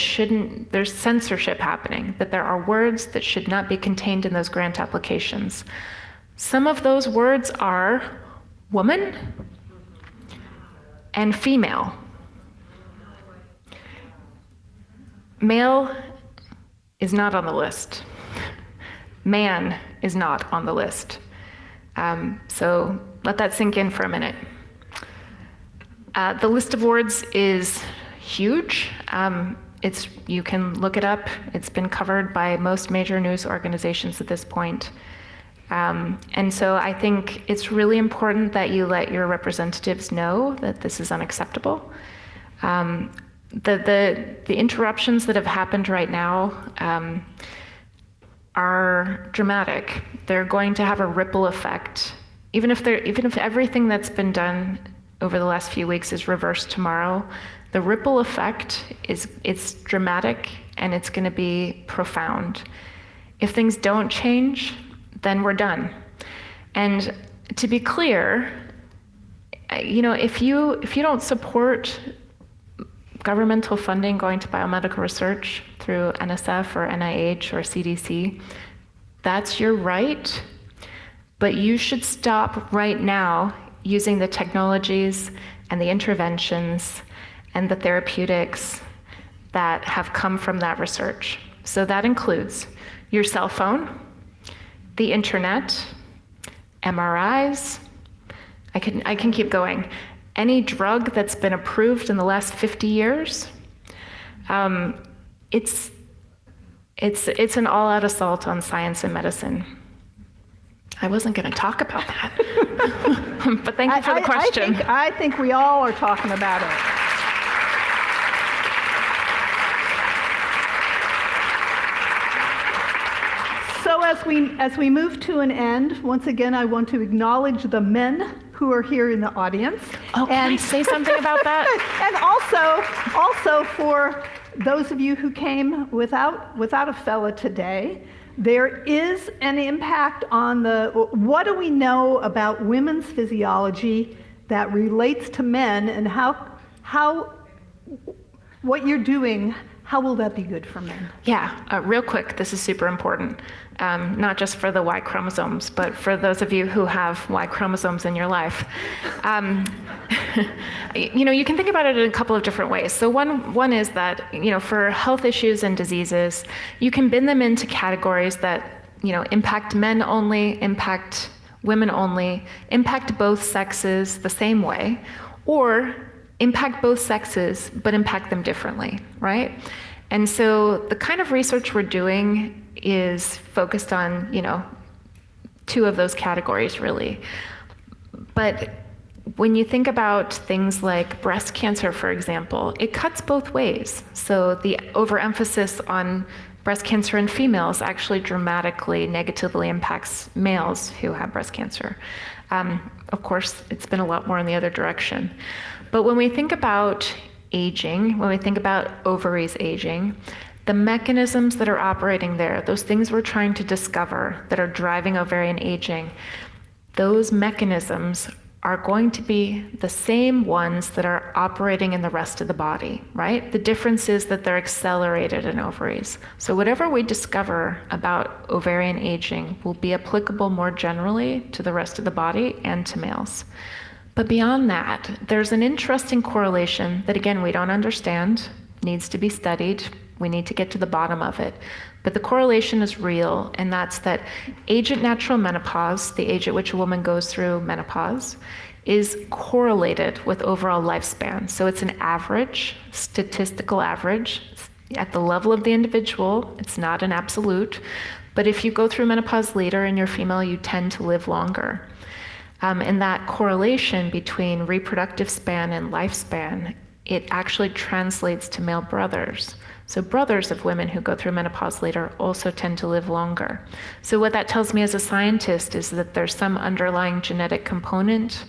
there's censorship happening, that there are words that should not be contained in those grant applications. Some of those words are woman and female. Male is not on the list. Man is not on the list. So let that sink in for a minute. The list of words is huge. You can look it up. It's been covered by most major news organizations at this point. And so I think it's really important that you let your representatives know that this is unacceptable. The interruptions that have happened right now are dramatic. They're going to have a ripple effect. Even if everything that's been done over the last few weeks is reversed tomorrow, the ripple effect it's dramatic and it's going to be profound. If things don't change, then we're done. And to be clear, if you don't support governmental funding going to biomedical research through NSF or NIH or CDC, that's your right, but you should stop right now using the technologies and the interventions and the therapeutics that have come from that research. So that includes your cell phone, the internet, MRIs, I can keep going. Any drug that's been approved in the last 50 years, it's an all-out assault on science and medicine. I wasn't going to talk about that, but thank you for the question. I think we all are talking about it. So as we move to an end, once again, I want to acknowledge the men who are here in the audience. Oh, can I say something about that? And also for those of you who came without a fella today, there is an impact on what do we know about women's physiology that relates to men, and how what you're doing, how will that be good for men? Yeah, real quick, this is super important. Not just for the Y chromosomes, but for those of you who have Y chromosomes in your life. You can think about it in a couple of different ways. So one is that, for health issues and diseases, you can bin them into categories that, impact men only, impact women only, impact both sexes the same way, or impact both sexes, but impact them differently, right? And so the kind of research we're doing is focused on, two of those categories, really. But when you think about things like breast cancer, for example, it cuts both ways. So the overemphasis on breast cancer in females actually dramatically negatively impacts males who have breast cancer. Of course, it's been a lot more in the other direction. But when we think about aging, when we think about ovaries aging, The mechanisms that are operating there, those things we're trying to discover that are driving ovarian aging, those mechanisms are going to be the same ones that are operating in the rest of the body, right? The difference is that they're accelerated in ovaries. So whatever we discover about ovarian aging will be applicable more generally to the rest of the body and to males. But beyond that, there's an interesting correlation that, again, we don't understand, needs to be studied. We need to get to the bottom of it. But the correlation is real, and that's that age at natural menopause, the age at which a woman goes through menopause, is correlated with overall lifespan. So it's an average, statistical average. At the level of the individual, it's not an absolute. But if you go through menopause later and you're female, you tend to live longer. And that correlation between reproductive span and lifespan, it actually translates to male brothers. So brothers of women who go through menopause later also tend to live longer. So what that tells me as a scientist is that there's some underlying genetic component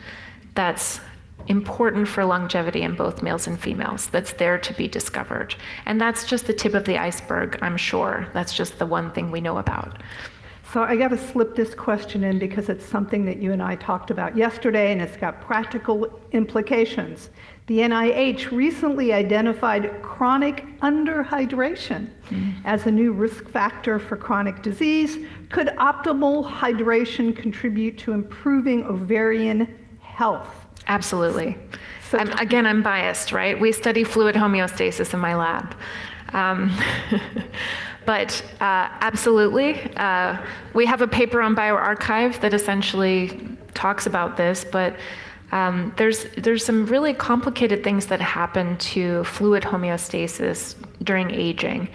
that's important for longevity in both males and females that's there to be discovered. And that's just the tip of the iceberg, I'm sure. That's just the one thing we know about. So I got to slip this question in because it's something that you and I talked about yesterday, and it's got practical implications. The NIH recently identified chronic underhydration as a new risk factor for chronic disease. Could optimal hydration contribute to improving ovarian health? Absolutely. So I'm biased, right? We study fluid homeostasis in my lab. But absolutely, we have a paper on bioRxiv that essentially talks about this, but there's some really complicated things that happen to fluid homeostasis during aging.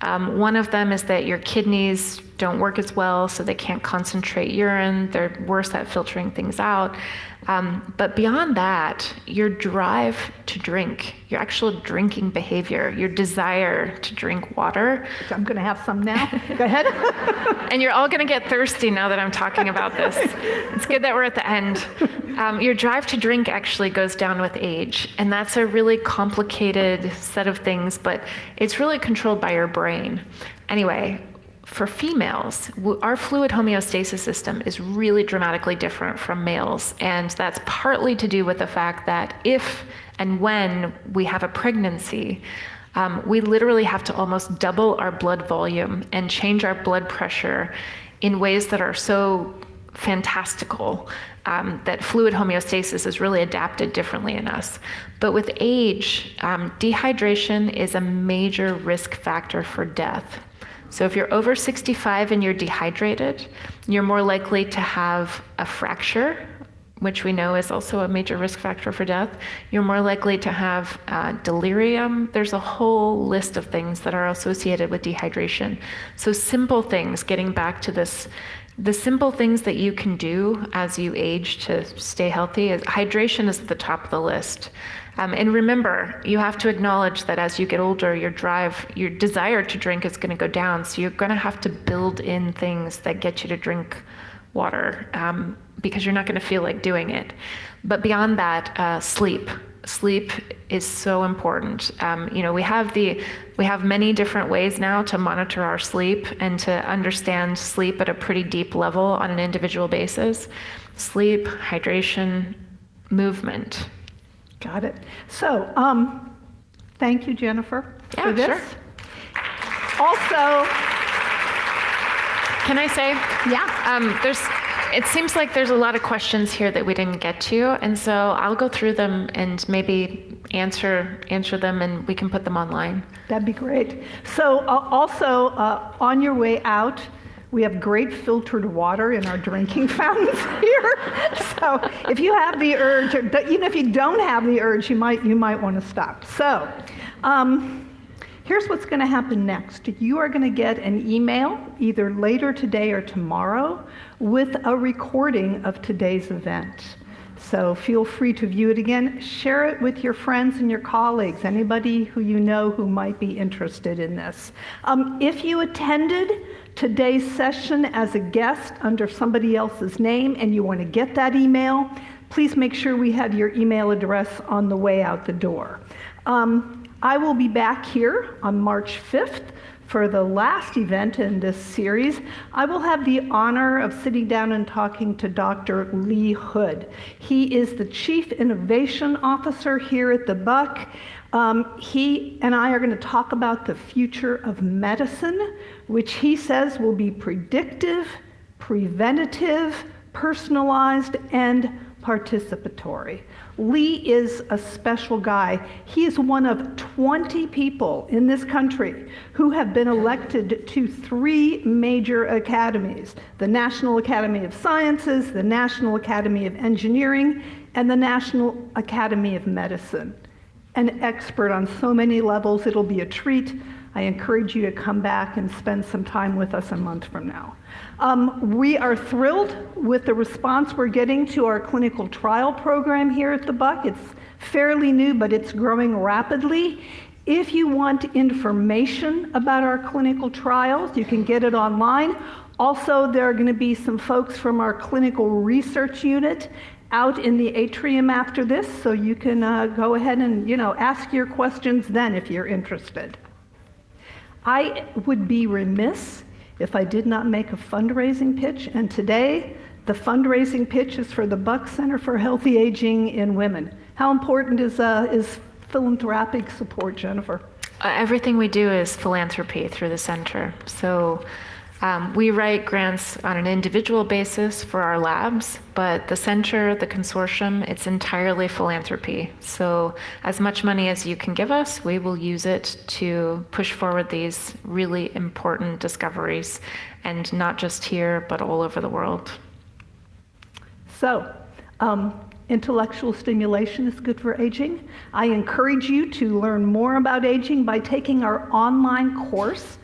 One of them is that your kidneys don't work as well, so they can't concentrate urine. They're worse at filtering things out. But beyond that, your drive to drink, your actual drinking behavior, your desire to drink water. I'm going to have some now. Go ahead. And you're all going to get thirsty now that I'm talking about this. It's good that we're at the end. Your drive to drink actually goes down with age, and that's a really complicated set of things, but it's really controlled by your brain. Anyway, for females, our fluid homeostasis system is really dramatically different from males, and that's partly to do with the fact that if and when we have a pregnancy, we literally have to almost double our blood volume and change our blood pressure in ways that are so fantastical that fluid homeostasis is really adapted differently in us. But with age, dehydration is a major risk factor for death. So if you're over 65 and you're dehydrated, you're more likely to have a fracture, which we know is also a major risk factor for death. You're more likely to have delirium. There's a whole list of things that are associated with dehydration. So simple things, getting back to this, the simple things that you can do as you age to stay healthy, hydration is at the top of the list. And remember, you have to acknowledge that as you get older, your desire to drink is going to go down. So you're going to have to build in things that get you to drink water because you're not going to feel like doing it. But beyond that, sleep. Sleep is so important. We have many different ways now to monitor our sleep and to understand sleep at a pretty deep level on an individual basis. Sleep, hydration, movement. Got it. So, thank you, Jennifer, for this. Sure. Also, can I say? Yeah. It seems like there's a lot of questions here that we didn't get to, and so I'll go through them and maybe answer them, and we can put them online. That'd be great. So, also, on your way out, we have great filtered water in our drinking fountains here. So if you have the urge, or even if you don't have the urge, you might want to stop. So here's what's going to happen next. You are going to get an email either later today or tomorrow with a recording of today's event. So feel free to view it again. Share it with your friends and your colleagues, anybody who you know who might be interested in this. If you attended today's session as a guest under somebody else's name and you want to get that email, please make sure we have your email address on the way out the door. I will be back here on March 5th for the last event in this series. I will have the honor of sitting down and talking to Dr. Lee Hood. He is the Chief Innovation Officer here at the Buck. He and I are going to talk about the future of medicine, which he says will be predictive, preventative, personalized, and participatory. Lee is a special guy. He is one of 20 people in this country who have been elected to 3 major academies: the National Academy of Sciences, the National Academy of Engineering, and the National Academy of Medicine. An expert on so many levels, it'll be a treat. I encourage you to come back and spend some time with us a month from now. We are thrilled with the response we're getting to our clinical trial program here at the Buck. It's fairly new, but it's growing rapidly. If you want information about our clinical trials, you can get it online. Also, there are going to be some folks from our clinical research unit out in the atrium after this, so you can go ahead and ask your questions then if you're interested. I would be remiss if I did not make a fundraising pitch, and today the fundraising pitch is for the Buck Center for Healthy Aging in Women. How important is philanthropic support, Jennifer? Everything we do is philanthropy through the center. So we write grants on an individual basis for our labs, but the center, the consortium, it's entirely philanthropy. So as much money as you can give us, we will use it to push forward these really important discoveries, and not just here, but all over the world. So, intellectual stimulation is good for aging. I encourage you to learn more about aging by taking our online course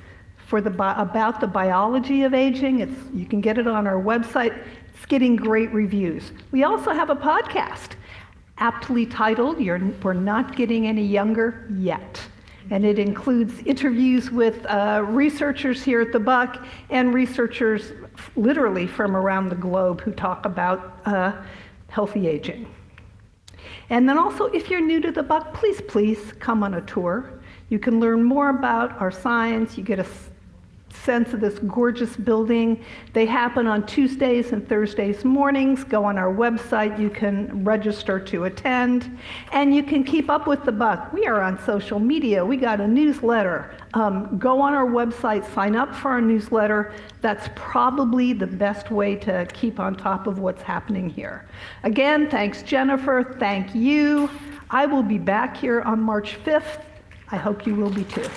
about the biology of aging. You can get it on our website. It's getting great reviews. We also have a podcast aptly titled We're Not Getting Any Younger Yet. And it includes interviews with researchers here at the Buck and researchers literally from around the globe who talk about healthy aging. And then also, if you're new to the Buck, please come on a tour. You can learn more about our science. You get a sense of this gorgeous building. They happen on Tuesdays and Thursdays mornings. Go on our website. You can register to attend, and you can keep up with the Buck. We are on social media. We got a newsletter. Go on our website, sign up for our newsletter. That's probably the best way to keep on top of what's happening here. Again, thanks, Jennifer. Thank you. I will be back here on March 5th. I hope you will be too.